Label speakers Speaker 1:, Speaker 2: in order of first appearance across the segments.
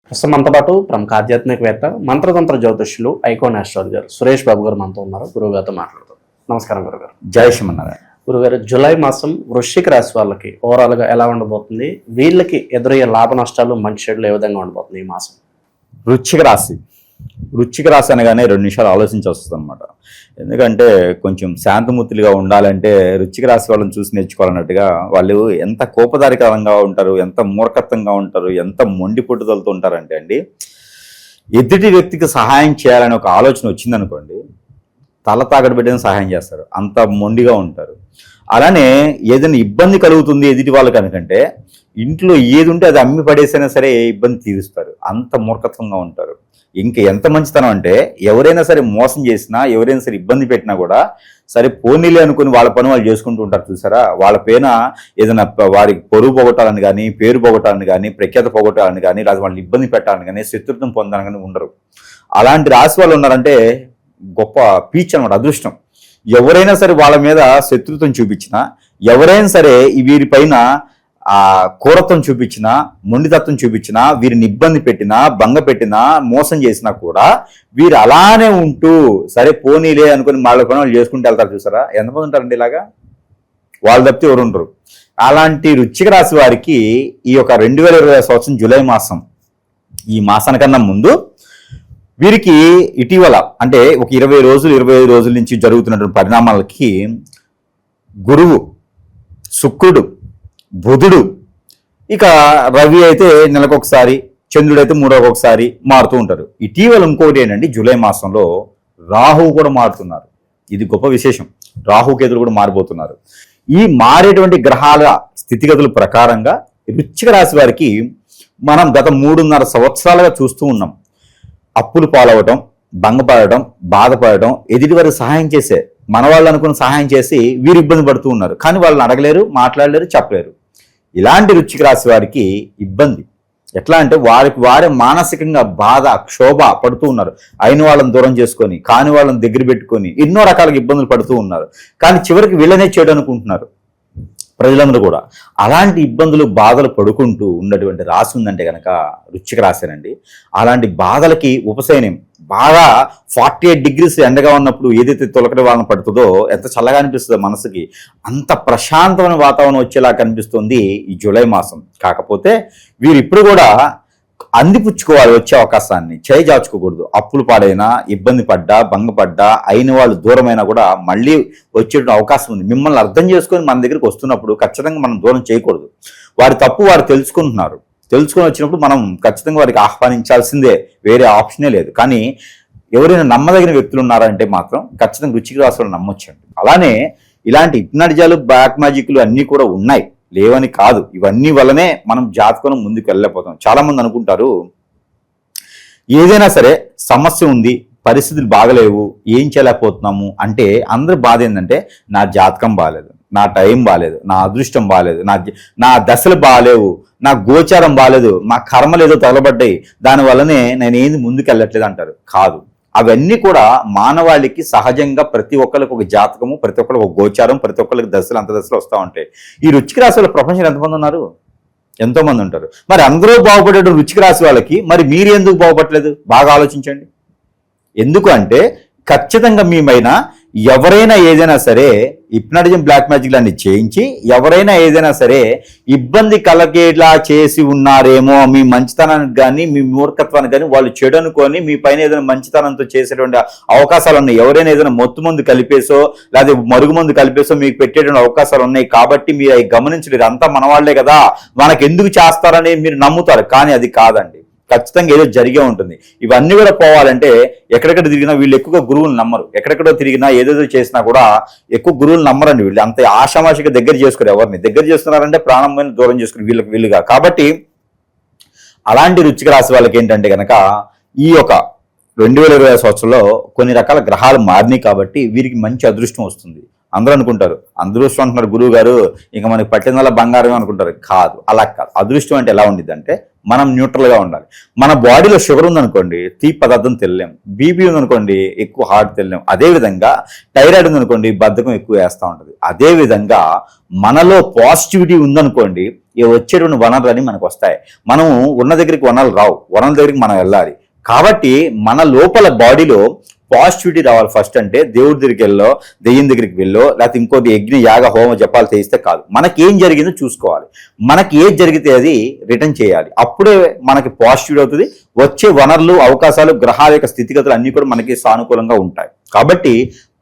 Speaker 1: ప్రస్తుతం మనతో పాటు ప్రముఖ ఆధ్యాత్మికవేత్త మంత్రతంత్ర జ్యోతిష్యులు ఐకాన్ ఆస్ట్రాలజర్ సురేష్ బాబు గారు మనతో ఉన్నారు. గురువుగారితో మాట్లాడుతాం. నమస్కారం గురుగారు.
Speaker 2: జై శ్రీమన్నారాయణ.
Speaker 1: గురుగారు, జూలై మాసం వృశ్చిక రాశి వాళ్ళకి ఓవరాల్ గా ఎలా ఉండబోతుంది? వీళ్ళకి ఎదురయ్యే లాభ నష్టాలు, మంచి చెడులు ఏ విధంగా ఉండబోతుంది ఈ మాసం?
Speaker 2: వృశ్చిక రాశి అనగానే 2 నిమిషాలు ఆలోచించి వస్తుంది అనమాట. ఎందుకంటే కొంచెం శాంతమూర్తులుగా ఉండాలంటే వృశ్చిక రాశి వాళ్ళని చూసి నేర్చుకోవాలన్నట్టుగా, వాళ్ళు ఎంత కోపదారికరంగా ఉంటారు, ఎంత మూర్ఖత్వంగా ఉంటారు, ఎంత మొండి పట్టుదలతో ఉంటారంటే అండి, ఎదుటి వ్యక్తికి సహాయం చేయాలని ఒక ఆలోచన వచ్చిందనుకోండి, తల తాకట్టు పెట్టిన సహాయం చేస్తారు. అంత మొండిగా ఉంటారు. అలానే ఏదైనా ఇబ్బంది కలుగుతుంది ఎదుటి వాళ్ళకి అనుకంటే, ఇంట్లో ఏది ఉంటే అది అమ్మి పడేసైనా సరే ఇబ్బంది తీరుస్తారు. అంత మూర్ఖత్వంగా ఉంటారు. ఇంకా ఎంత మంచితనం అంటే, ఎవరైనా సరే మోసం చేసినా, ఎవరైనా సరే ఇబ్బంది పెట్టినా కూడా సరే పోనీలే అనుకుని వాళ్ళ పని వాళ్ళు చేసుకుంటూ ఉంటారు. చూసారా, వాళ్ళ పైన ఏదైనా వారికి పొరుగు పోగొట్టాలని కానీ, పేరు పోగొట్టాలని కానీ, ప్రఖ్యాత పోగొట్టాలని కానీ, లేదా వాళ్ళని ఇబ్బంది పెట్టాలని కానీ, శత్రుత్వం పొందాలని కానీ ఉండరు. అలాంటి రాశి వాళ్ళు ఉన్నారంటే గొప్ప పీచ్ అనమాట, అదృష్టం. ఎవరైనా సరే వాళ్ళ మీద శత్రుత్వం చూపించినా, ఎవరైనా సరే వీరిపైన క్రూరత్వం చూపించినా, మొండితత్వం చూపించినా, వీరిని ఇబ్బంది పెట్టినా, భంగ పెట్టినా, మోసం చేసినా కూడా వీరు అలానే ఉంటూ సరే పోనీలే అనుకుని వాళ్ళ పని వాళ్ళు చేసుకుంటూ వెళ్తారు. చూసారా, ఎంతమంది ఉంటారండి ఇలాగా? వాళ్ళు తప్పితే ఎవరు ఉండరు. అలాంటి వృశ్చిక రాశి వారికి ఈ యొక్క 2020 సంవత్సరం జూలై మాసం, ఈ మాసానికన్నా ముందు వీరికి ఇటీవల అంటే ఒక 25 రోజుల నుంచి జరుగుతున్నటువంటి పరిణామాలకి గురువు, శుక్రుడు, బుధుడు, ఇక రవి అయితే నెలకొకసారి, చంద్రుడు అయితే 3వ ఒకసారి మారుతూ ఉంటారు. ఇటీవల ఇంకోటి ఏంటంటే, జూలై మాసంలో రాహువు కూడా మారుతున్నారు. ఇది గొప్ప విశేషం. రాహుకేతులు కూడా మారిపోతున్నారు. ఈ మారేటువంటి గ్రహాల స్థితిగతుల ప్రకారంగా వృశ్చిక రాశి వారికి మనం గత 3.5 సంవత్సరాలుగా చూస్తూ ఉన్నాం. అప్పులు పాలవటం, భంగపడటం, బాధపడటం, ఎదుటి వారికి సహాయం చేసే మన వాళ్ళు అనుకుని సహాయం చేసి వీరు ఇబ్బంది పడుతూ ఉన్నారు. కానీ వాళ్ళని అడగలేరు, మాట్లాడలేరు, చెప్పలేరు. ఇలాంటి వృశ్చిక రాశి వారికి ఇబ్బంది ఎట్లా అంటే, వారే మానసికంగా బాధ, క్షోభ పడుతూ ఉన్నారు. అయిన వాళ్ళని దూరం చేసుకొని, కాని వాళ్ళని దగ్గర పెట్టుకొని ఎన్నో రకాలుగా ఇబ్బందులు పడుతూ ఉన్నారు. కానీ చివరికి వీళ్ళనే చేయడం అనుకుంటున్నారు ప్రజలందరూ కూడా. అలాంటి ఇబ్బందులు, బాధలు పడుకుంటూ ఉన్నటువంటి రాశి ఉందంటే కనుక వృశ్చిక రాశేనండి. అలాంటి బాధలకి ఉపశమనం, బాగా 48 డిగ్రీస్ ఎండగా ఉన్నప్పుడు ఏదైతే తొలకటి వాళ్ళని పడుతుందో, ఎంత చల్లగా అనిపిస్తుందో మనసుకి, అంత ప్రశాంతమైన వాతావరణం వచ్చేలా కనిపిస్తుంది ఈ జూలై మాసం. కాకపోతే వీరు ఇప్పుడు కూడా అందిపుచ్చుకోవాలి వచ్చే అవకాశాన్ని, చేజార్చుకోకూడదు. అప్పులు పాడైనా, ఇబ్బంది పడ్డా, భంగపడ్డా, అయిన వాళ్ళు దూరమైనా కూడా మళ్ళీ వచ్చేటువంటి అవకాశం ఉంది. మిమ్మల్ని అర్థం చేసుకొని మన దగ్గరికి వస్తున్నప్పుడు ఖచ్చితంగా మనం దూరం చేయకూడదు. వారి తప్పు వారు తెలుసుకొని వచ్చినప్పుడు మనం ఖచ్చితంగా వారికి ఆహ్వానించాల్సిందే, వేరే ఆప్షనే లేదు. కానీ ఎవరైనా నమ్మదగిన వ్యక్తులు ఉన్నారంటే మాత్రం ఖచ్చితంగా వృశ్చిక రాశిలో నమ్మొచ్చండి. అలానే ఇలాంటి హిప్నాటిజాలు, బ్లాక్ మ్యాజిక్లు అన్నీ కూడా ఉన్నాయి, లేవని కాదు. ఇవన్నీ వల్లనే మనం జాతకం ముందుకు వెళ్ళలేకపోతాం. చాలా మంది అనుకుంటారు, ఏదైనా సరే సమస్య ఉంది, పరిస్థితులు బాగలేవు, ఏం చేయలేకపోతున్నాము అంటే, అందరి బాధ ఏంటంటే, నా జాతకం బాగాలేదు, నా టైం బాగాలేదు, నా అదృష్టం బాగాలేదు, నా దశలు బాగాలేవు, నా గోచారం బాగాలేదు, నా కర్మలు ఏదో తగలబడ్డాయి, దానివల్లనే నేను ఏంది ముందుకు వెళ్ళట్లేదు అంటారు. కాదు, అవన్నీ కూడా మానవాళికి సహజంగా ప్రతి ఒక్కరికి ఒక జాతకము, ప్రతి ఒక్కరికి ఒక గోచారం, ప్రతి ఒక్కరికి దశలు, అంత దశలు వస్తూ ఉంటాయి. ఈ వృశ్చిక రాశి వాళ్ళ ప్రపంచంలో ఎంతమంది ఉన్నారు? ఎంతో మంది ఉంటారు. మరి అందరూ బాగుపడే వృశ్చిక రాశి వాళ్ళకి మరి మీరు ఎందుకు బాగుపడలేదు? బాగా ఆలోచించండి. ఎందుకు అంటే, ఖచ్చితంగా మీమైనా ఎవరైనా ఏదైనా సరే హిప్నాటిజం, బ్లాక్ మ్యాజిక్ లాంటి చేయించి ఎవరైనా ఏదైనా సరే ఇబ్బంది కలగేలా చేసి ఉన్నారేమో, మీ మంచితనానికి కానీ, మీ మూర్ఖత్వానికి కానీ వాళ్ళు చెడు అనుకొని మీ పైన ఏదైనా మంచితనంతో చేసేటువంటి అవకాశాలు ఉన్నాయి. ఎవరైనా ఏదైనా మొత్తు మందు కలిపేసో లేదా మరుగు మందు కలిపేసో మీకు పెట్టేటువంటి అవకాశాలు ఉన్నాయి. కాబట్టి మీరు అవి గమనించలేరు. అంతా మన వాళ్లే కదా, మనకు ఎందుకు చేస్తారని మీరు నమ్ముతారు. కానీ అది కాదండి, ఖచ్చితంగా ఏదో జరిగే ఉంటుంది. ఇవన్నీ కూడా పోవాలంటే ఎక్కడెక్కడ తిరిగినా వీళ్ళు ఎక్కువగా గురువులు నమ్మరు. ఎక్కడెక్కడో తిరిగినా ఏదేదో చేసినా కూడా ఎక్కువ గురువులు నమ్మరండి. వీళ్ళు అంత ఆషామాషిగా దగ్గర చేసుకోరు. ఎవరిని దగ్గర చేస్తున్నారంటే ప్రాణమైన దూరం చేసుకుని వీళ్ళుగా. కాబట్టి అలాంటి వృశ్చిక రాశి వాళ్ళకి ఏంటంటే కనుక, ఈ యొక్క 2020 సంవత్సరంలో కొన్ని రకాల గ్రహాలు మారినాయి కాబట్టి వీరికి మంచి అదృష్టం వస్తుంది. అందరూ అనుకుంటారు అదృష్టం అంటున్నారు గురువు గారు, ఇంకా మనకి పట్టిందల్లా బంగారమే అనుకుంటారు. కాదు, అలా కాదు. అదృష్టం అంటే ఎలా ఉండిద్ది అంటే మనం న్యూట్రల్గా ఉండాలి. మన బాడీలో షుగర్ ఉందనుకోండి తీపి పదార్థం తినలేం, బీపీ ఉందనుకోండి ఎక్కువ హార్ట్ తినలేం, అదేవిధంగా థైరాయిడ్ ఉందనుకోండి బద్ధకం ఎక్కువ వేస్తూ ఉంటుంది. అదేవిధంగా మనలో పాజిటివిటీ ఉందనుకోండి వచ్చేటువంటి వనరులని మనకు వస్తాయి. మనం ఉన్న దగ్గరికి వనరులు రావు, వనరుల దగ్గరికి మనం వెళ్ళాలి. కాబట్టి మన లోపల బాడీలో పాజిటివిటీ రావాలి. ఫస్ట్ అంటే దేవుడి దగ్గరికి వెళ్ళో, దెయ్యం దగ్గరికి వెళ్ళో, లేకపోతే ఇంకోటి యజ్ఞ యాగ హోమ జపాలు చేయిస్తే కాదు. మనకి ఏం జరిగిందో చూసుకోవాలి, మనకి ఏది జరిగితే అది రిటర్న్ చేయాలి. అప్పుడే మనకి పాజిటివ్ అవుతుంది. వచ్చే వనరులు, అవకాశాలు, గ్రహాల యొక్క స్థితిగతులు అన్నీ కూడా మనకి సానుకూలంగా ఉంటాయి. కాబట్టి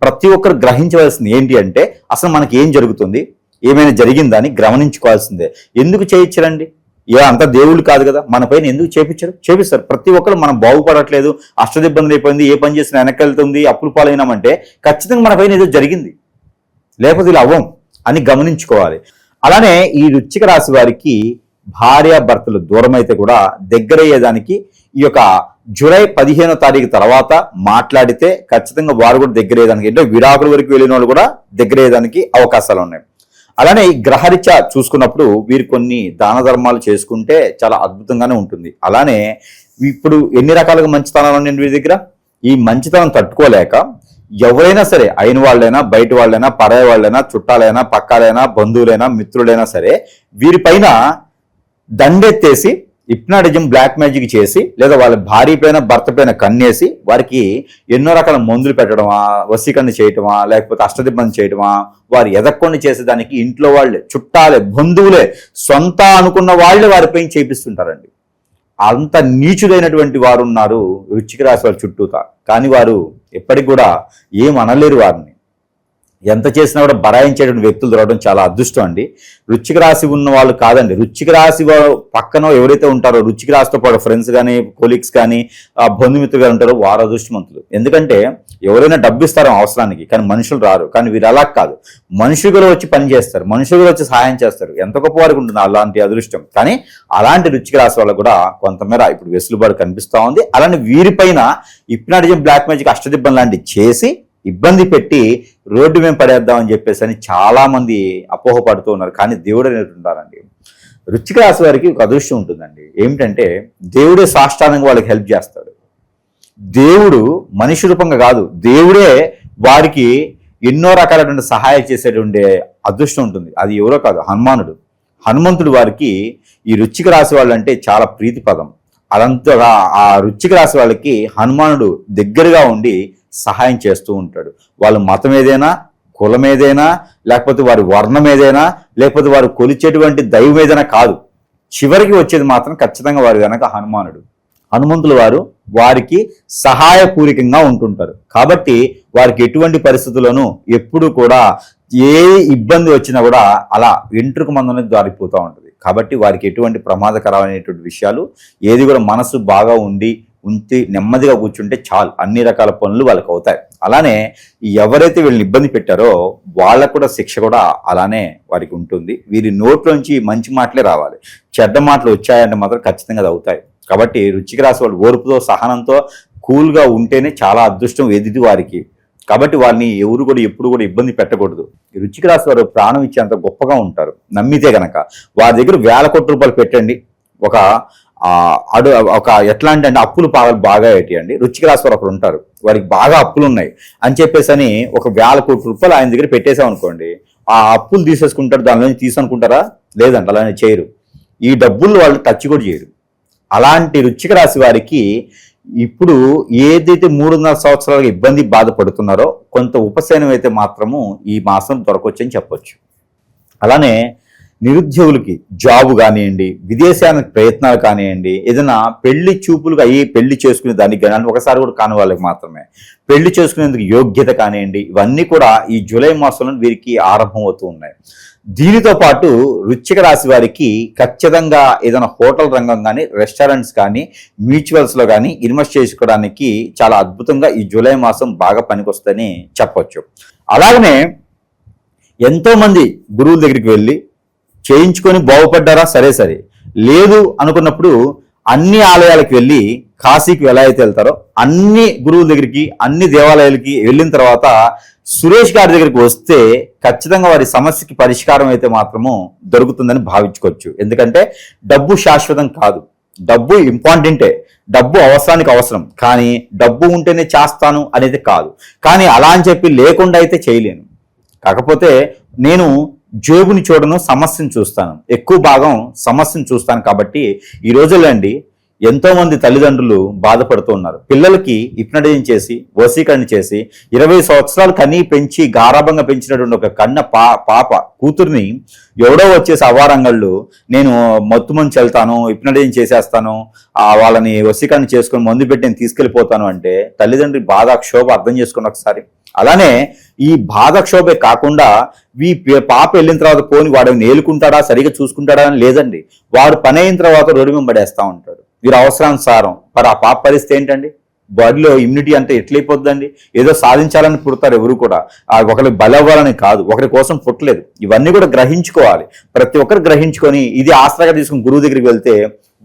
Speaker 2: ప్రతి ఒక్కరు గ్రహించవలసింది ఏంటి అంటే అసలు మనకి ఏం జరుగుతుంది, ఏమైనా జరిగిందా అని గమనించుకోవాల్సిందే. ఎందుకు చేయించరండి? అంతా దేవుళ్ళు కాదు కదా, మన పైన ఎందుకు చేపిస్తారు. ప్రతి ఒక్కరు మనం బాగుపడట్లేదు, అష్టదిబ్బందులు అయిపోయింది, ఏ పని చేసినా వెనక్కి వెళ్తుంది, అప్పులు పాలైనామంటే ఖచ్చితంగా మన పైన ఏదో జరిగింది, లేకపోతే ఇలా అవ్వం అని గమనించుకోవాలి. అలానే ఈ వృశ్చిక రాశి వారికి భార్యాభర్తలు దూరం అయితే కూడా దగ్గరయ్యేదానికి ఈ యొక్క జూలై 15వ తారీఖు తర్వాత మాట్లాడితే ఖచ్చితంగా వారు కూడా దగ్గరయ్యేదానికి, అంటే విడాకుల వరకు వెళ్ళిన వాళ్ళు కూడా దగ్గరయ్యేదానికి అవకాశాలు ఉన్నాయి. అలానే ఈ గ్రహరీత్యా చూసుకున్నప్పుడు వీరు కొన్ని దాన ధర్మాలు చేసుకుంటే చాలా అద్భుతంగానే ఉంటుంది. అలానే ఇప్పుడు ఎన్ని రకాలుగా మంచితనాలు ఉన్నాయి వీరి దగ్గర. ఈ మంచితనం తట్టుకోలేక ఎవరైనా సరే, అయిన వాళ్ళైనా, బయట వాళ్ళైనా, పరాయి వాళ్ళైనా, చుట్టాలైనా, పక్కాలైనా, బంధువులైనా, మిత్రులైనా సరే వీరిపైన దండెత్తేసి హిప్నాటిజం, బ్లాక్ మ్యాజిక్ చేసి, లేదా వాళ్ళ భార్య పైన, భర్త పైన కన్నేసి వారికి ఎన్నో రకాల మందులు పెట్టడమా, వశీకరణ చేయటమా, లేకపోతే అష్టదిబ్బంది చేయటమా, వారు ఎదక్కొని చేసేదానికి ఇంట్లో వాళ్ళే, చుట్టాలే, బంధువులే, సొంత అనుకున్న వాళ్ళే వారిపైన చేపిస్తుంటారండి. అంత నీచులైనటువంటి వారు ఉన్నారు వృశ్చిక రాశి వారి చుట్టూతా. కానీ వారు ఎప్పటికి కూడా ఏం అనలేరు. వారిని ఎంత చేసినా కూడా బరాయించేటువంటి వ్యక్తులు దొరకడం చాలా అదృష్టం అండి. వృశ్చిక రాశి ఉన్న వాళ్ళు కాదండి, వృశ్చిక రాశి పక్కన ఎవరైతే ఉంటారో, వృశ్చిక రాశితో పాటు ఫ్రెండ్స్ కానీ, కొలీగ్స్ కానీ, బంధుమిత్రులు కానీ ఉంటారో వారు అదృష్టవంతులు. ఎందుకంటే ఎవరైనా డబ్బు ఇస్తారో అవసరానికి, కానీ మనుషులు రారు. కానీ వీరు అలా కాదు, మనుషులు వచ్చి పని చేస్తారు, మనుషులు వచ్చి సహాయం చేస్తారు. ఎంత గొప్ప వారికి ఉంటుంది అలాంటి అదృష్టం. కానీ అలాంటి వృశ్చిక రాశి వాళ్ళకు కూడా కొంతమేర ఇప్పుడు వెసులుబాటు కనిపిస్తూ ఉంది. అలానే వీరిపైన హిప్నాటిజం, బ్లాక్ మ్యాజిక్, అష్టదిబ్బం లాంటివి చేసి ఇబ్బంది పెట్టి రోడ్డు మేము పడేద్దామని చెప్పేసి అని చాలా మంది అపోహపడుతూ ఉన్నారు. కానీ దేవుడు అనేది ఉంటారండి. వృశ్చిక రాశి వారికి ఒక అదృష్టం ఉంటుందండి. ఏమిటంటే దేవుడే సాష్టాంగంగా వాళ్ళకి హెల్ప్ చేస్తాడు. దేవుడు మనిషి రూపంగా కాదు, దేవుడే వారికి ఎన్నో రకాలైన సహాయం చేసేటువంటి అదృష్టం ఉంటుంది. అది ఎవరో కాదు, హనుమానుడు. హనుమంతుడు వారికి ఈ వృశ్చిక రాశి వాళ్ళంటే చాలా ప్రీతి పదం. అదంతగా ఆ వృశ్చిక రాశి వాళ్ళకి హనుమానుడు దగ్గరగా ఉండి సహాయం చేస్తూ ఉంటాడు. వాళ్ళ మతం ఏదైనా, కులం ఏదైనా, లేకపోతే వారి వర్ణం ఏదైనా, లేకపోతే వారు కొలిచేటువంటి దైవం ఏదైనా కాదు, చివరికి వచ్చేది మాత్రం ఖచ్చితంగా వారి వెనక హనుమానుడు. హనుమంతులు వారు వారికి సహాయపూరికంగా ఉంటుంటారు. కాబట్టి వారికి ఎటువంటి పరిస్థితుల్లోనూ ఎప్పుడు కూడా ఏ ఇబ్బంది వచ్చినా కూడా అలా వెంట్రుక మందనే దారిపోతూ ఉంటుంది. కాబట్టి వారికి ఎటువంటి ప్రమాదకరమైనటువంటి విషయాలు ఏది కూడా మనసు బాగా ఉండి నెమ్మదిగా కూర్చుంటే చాలు, అన్ని రకాల పనులు వాళ్ళకి అవుతాయి. అలానే ఎవరైతే వీళ్ళని ఇబ్బంది పెట్టారో వాళ్ళకు కూడా శిక్ష కూడా అలానే వారికి ఉంటుంది. వీరి నోట్లోంచి మంచి మాటలే రావాలి, చెడ్డ మాటలు వచ్చాయంటే మాత్రం ఖచ్చితంగా అది అవుతాయి. కాబట్టి వృశ్చిక రాశి వాళ్ళు ఓర్పుతో, సహనంతో, కూల్గా ఉంటేనే చాలా అదృష్టం ఎదుటి వారికి. కాబట్టి వాళ్ళని ఎవరు కూడా ఎప్పుడు కూడా ఇబ్బంది పెట్టకూడదు. ఈ వృశ్చిక రాశి వారు ప్రాణం ఇచ్చేంత గొప్పగా ఉంటారు. నమ్మితే గనక వారి దగ్గర వేల కోట్ల రూపాయలు పెట్టండి, ఒక ఎట్లాంటి అంటే అప్పులు బాగా ఏంటి వృశ్చిక రాశి వారు ఒకరు ఉంటారు, వారికి బాగా అప్పులు ఉన్నాయి అని చెప్పేసి అని ఒక 1000 కోట్ల రూపాయలు ఆయన దగ్గర పెట్టేసాం అనుకోండి, ఆ అప్పులు తీసేసుకుంటారు. దానిలో నుంచి తీసుకుంటారా? లేదంట, అలానే చేయరు. ఈ డబ్బులు వాళ్ళు టచ్ కూడా చేయరు. అలాంటి వృశ్చిక రాశి వారికి ఇప్పుడు ఏదైతే 3.5 సంవత్సరాలుగా ఇబ్బంది బాధపడుతున్నారో కొంత ఉపశమనం అయితే మాత్రము ఈ మాసం దొరకొచ్చని చెప్పొచ్చు. అలానే నిరుద్యోగులకి జాబు కానివ్వండి, విదేశానికి ప్రయత్నాలు కానివ్వండి, ఏదైనా పెళ్లి చూపులుగా అయ్యి పెళ్లి చేసుకునే దానికి కానీ ఒకసారి కూడా కాని వాళ్ళకి మాత్రమే పెళ్లి చేసుకునేందుకు యోగ్యత కానివ్వండి, ఇవన్నీ కూడా ఈ జూలై మాసంలో వీరికి ఆరంభం అవుతూ ఉన్నాయి. దీనితో పాటు వృశ్చిక రాశి వారికి ఖచ్చితంగా ఏదైనా హోటల్ రంగం కానీ, రెస్టారెంట్స్ కానీ, మ్యూచువల్స్లో కానీ ఇన్వెస్ట్ చేసుకోవడానికి చాలా అద్భుతంగా ఈ జూలై మాసం బాగా పనికొస్తుందని చెప్పొచ్చు. అలాగనే ఎంతోమంది గురువుల దగ్గరికి వెళ్ళి చేయించుకొని బాగుపడ్డారా? సరే, లేదు అనుకున్నప్పుడు అన్ని ఆలయాలకు వెళ్ళి కాశీకి ఎలా అయితే వెళ్తారో అన్ని గురువుల దగ్గరికి అన్ని దేవాలయాలకి వెళ్ళిన తర్వాత సురేష్ గారి దగ్గరికి వస్తే ఖచ్చితంగా వారి సమస్యకి పరిష్కారం అయితే మాత్రము దొరుకుతుందని భావించుకోవచ్చు. ఎందుకంటే డబ్బు శాశ్వతం కాదు, డబ్బు ఇంపార్టెంటే, డబ్బు అవసరానికి అవసరం, కానీ డబ్బు ఉంటేనే చేస్తాను అనేది కాదు. కానీ అలా అని చెప్పి లేకుండా అయితే చేయలేను. కాకపోతే నేను జేబుని చూడను, సమస్యను చూస్తాను, ఎక్కువ భాగం సమస్యను చూస్తాను. కాబట్టి ఈ రోజుల్లో అండి ఎంతో మంది తల్లిదండ్రులు బాధపడుతూ ఉన్నారు. పిల్లలకి హిప్నటైజింగ్ చేసి వశీకరణ చేసి 20 సంవత్సరాలు కనీ పెంచి గారాభంగా పెంచినటువంటి ఒక పాప కూతుర్ని ఎవడో వచ్చేసి అవారంగళ్ళు నేను మత్తుమంచి వెళ్తాను, హిప్నటైజింగ్ చేసేస్తాను, వాళ్ళని వశీకరణ చేసుకుని మందు పెట్టి నేను తీసుకెళ్ళిపోతాను అంటే తల్లిదండ్రి బాధ క్షోభ అర్థం చేసుకుని ఒకసారి. అలానే ఈ బాధ క్షోభే కాకుండా పాప వెళ్ళిన తర్వాత పోని వాడు నేలుకుంటాడా సరిగా చూసుకుంటాడా అని లేదండి. వాడు పని అయిన తర్వాత రోడ్డు మీద పడేస్తూ ఉంటాడు. వీరు అవసరానుసారం. మరి ఆ పాప పరిస్థితి ఏంటండి? బాడీలో ఇమ్యూనిటీ అంటే ఎట్లయిపోద్దండి? ఏదో సాధించాలని పుడతారు ఎవరు కూడా, ఒకరి బలవ్వాలని కాదు, ఒకరి కోసం పుట్టలేదు. ఇవన్నీ కూడా గ్రహించుకోవాలి. ప్రతి ఒక్కరు గ్రహించుకొని ఇది ఆసరాగా తీసుకుని గురువు దగ్గరికి వెళ్తే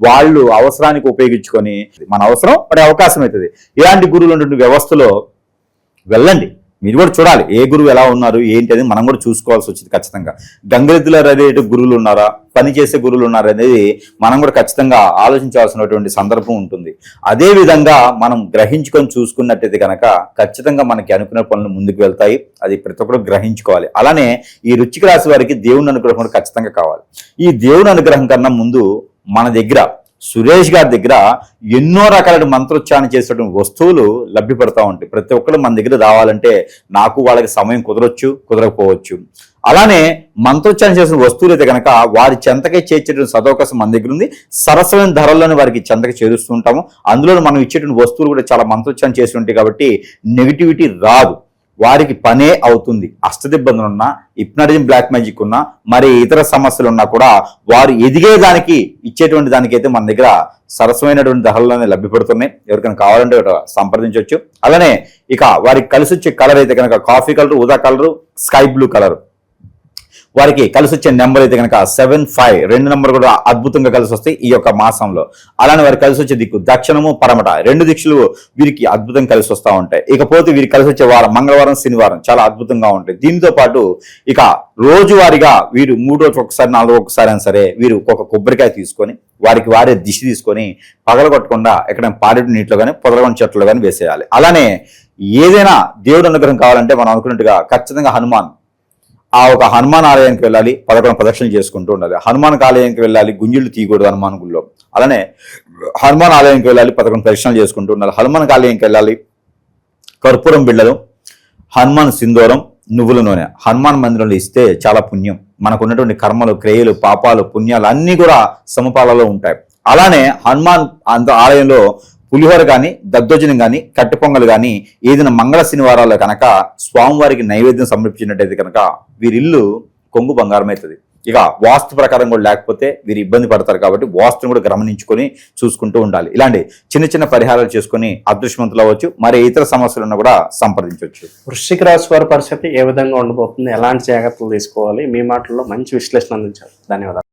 Speaker 2: వాళ్ళు అవసరానికి ఉపయోగించుకొని మన అవసరం పడే అవకాశం అవుతుంది. ఇలాంటి గురువులు ఉన్నటువంటి వ్యవస్థలో వెళ్ళండి. మీరు కూడా చూడాలి ఏ గురువు ఎలా ఉన్నారు ఏంటి అనేది మనం కూడా చూసుకోవాల్సి వచ్చింది ఖచ్చితంగా. గంగిరెద్దుల రేటు గురువులు ఉన్నారా, పని చేసే గురువులు ఉన్నారా అనేది మనం కూడా ఖచ్చితంగా ఆలోచించాల్సినటువంటి సందర్భం ఉంటుంది. అదే విధంగా మనం గ్రహించుకొని చూసుకున్నట్టయితే కనుక ఖచ్చితంగా మనకి అనుకునే పనులు ముందుకు వెళ్తాయి. అది ప్రతి ఒక్కరు గ్రహించుకోవాలి. అలానే ఈ వృశ్చిక రాశి వారికి దేవుని అనుగ్రహం కూడా ఖచ్చితంగా కావాలి. ఈ దేవుని అనుగ్రహం కన్నా ముందు మన దగ్గర సురేష్ గారి దగ్గర ఎన్నో రకాల మంత్రోచ్చారణ చేసేటువంటి వస్తువులు లభ్యపడతా ఉంటాయి. ప్రతి ఒక్కరు మన దగ్గర రావాలంటే నాకు వాళ్ళకి సమయం కుదరొచ్చు, కుదరకపోవచ్చు. అలానే మంత్రోచ్చారణ చేసిన వస్తువులు అయితే కనుక వారి చెంతకే చేర్చేటువంటి సదవకాశం మన దగ్గర ఉంది. సరసమైన ధరల్లోనే వారికి చెంతకి చేరుస్తూ ఉంటాము. అందులో మనం ఇచ్చేటువంటి వస్తువులు కూడా చాలా మంత్రోచ్చారణ చేసి ఉంటాయి కాబట్టి నెగిటివిటీ రాదు, వారికి పనే అవుతుంది. అష్టదిబ్బందులు ఉన్నా, హిప్నటిజం, బ్లాక్ మ్యాజిక్ ఉన్నా, మరి ఇతర సమస్యలు ఉన్నా కూడా వారు ఎదిగేదానికి ఇచ్చేటువంటి దానికైతే మన దగ్గర సరసమైనటువంటి ధరల్లోనే లభ్యపడుతున్నాయి. ఎవరికైనా కావాలంటే సంప్రదించవచ్చు. అలానే ఇక వారికి కలిసి వచ్చే కలర్ అయితే కనుక కాఫీ కలర్, ఊదా కలరు, స్కై బ్లూ కలర్. వారికి కలిసి వచ్చే నెంబర్ అయితే కనుక 75, 2 నెంబర్ కూడా అద్భుతంగా కలిసి వస్తాయి ఈ యొక్క మాసంలో. అలానే వారికి కలిసి వచ్చే దిక్కు దక్షిణము, పడమట 2 దిక్కులు వీరికి అద్భుతంగా కలిసి వస్తూ ఉంటాయి. ఇకపోతే వీరికి కలిసి వచ్చే వారం మంగళవారం, శనివారం చాలా అద్భుతంగా ఉంటాయి. దీంతో పాటు ఇక రోజువారీగా వీరు 3 రోజులకు ఒకసారి, 4 రోజులకు ఒకసారి అయినా సరే వీరు ఒక కొబ్బరికాయ తీసుకొని వారికి వారే దిష్టి తీసుకొని పగలగొట్టకుండా ఎక్కడ పాడేటి నీటిలో కానీ పొదలగొండ చెట్లు కానీ వేసేయాలి. అలానే ఏదైనా దేవుడు అనుగ్రహం కావాలంటే మనం అనుకున్నట్టుగా ఖచ్చితంగా ఆ ఒక హనుమాన్ ఆలయానికి వెళ్ళాలి, 11 ప్రదక్షిణలు చేసుకుంటూ ఉండాలి. హనుమాన్ ఆలయానికి వెళ్ళాలి, గుంజిళ్ళు తీయకూడదు హనుమాన్ గుళ్ళో. అలానే హనుమాన్ ఆలయానికి వెళ్ళాలి, 11 ప్రదక్షిణలు చేసుకుంటూ ఉండాలి. హనుమాన్ ఆలయానికి వెళ్ళాలి, కర్పూరం బిళ్ళలు, హనుమాన్ సింధూరం, నువ్వుల నూనె హనుమాన్ మందిరంలో ఇస్తే చాలా పుణ్యం. మనకు ఉన్నటువంటి కర్మలు, క్రియలు, పాపాలు, పుణ్యాలు అన్నీ కూడా సమపాలలో ఉంటాయి. అలానే హనుమాన్ ఆలయంలో పులిహోర కానీ, దద్దోజనం కానీ, కట్టు పొంగలు కానీ ఏదైనా మంగళ శనివారాల్లో కనుక స్వామివారికి నైవేద్యం సమర్పించినట్టయితే కనుక వీరిల్లు కొంగు బంగారం అవుతుంది. ఇక వాస్తు ప్రకారం కూడా లేకపోతే వీరు ఇబ్బంది పడతారు. కాబట్టి వాస్తును కూడా గమనించుకొని చూసుకుంటూ ఉండాలి. ఇలాంటి చిన్న చిన్న పరిహారాలు చేసుకుని అదృష్టవంతులు అవ్వచ్చు. మరి ఇతర సమస్యలను కూడా సంప్రదించవచ్చు.
Speaker 1: వృశ్చిక రాశి వారి పరిస్థితి ఏ విధంగా ఉండబోతుంది, ఎలాంటి జాగ్రత్తలు తీసుకోవాలి, మీ మాటల్లో మంచి విశ్లేషణ అందించారు. ధన్యవాదాలు.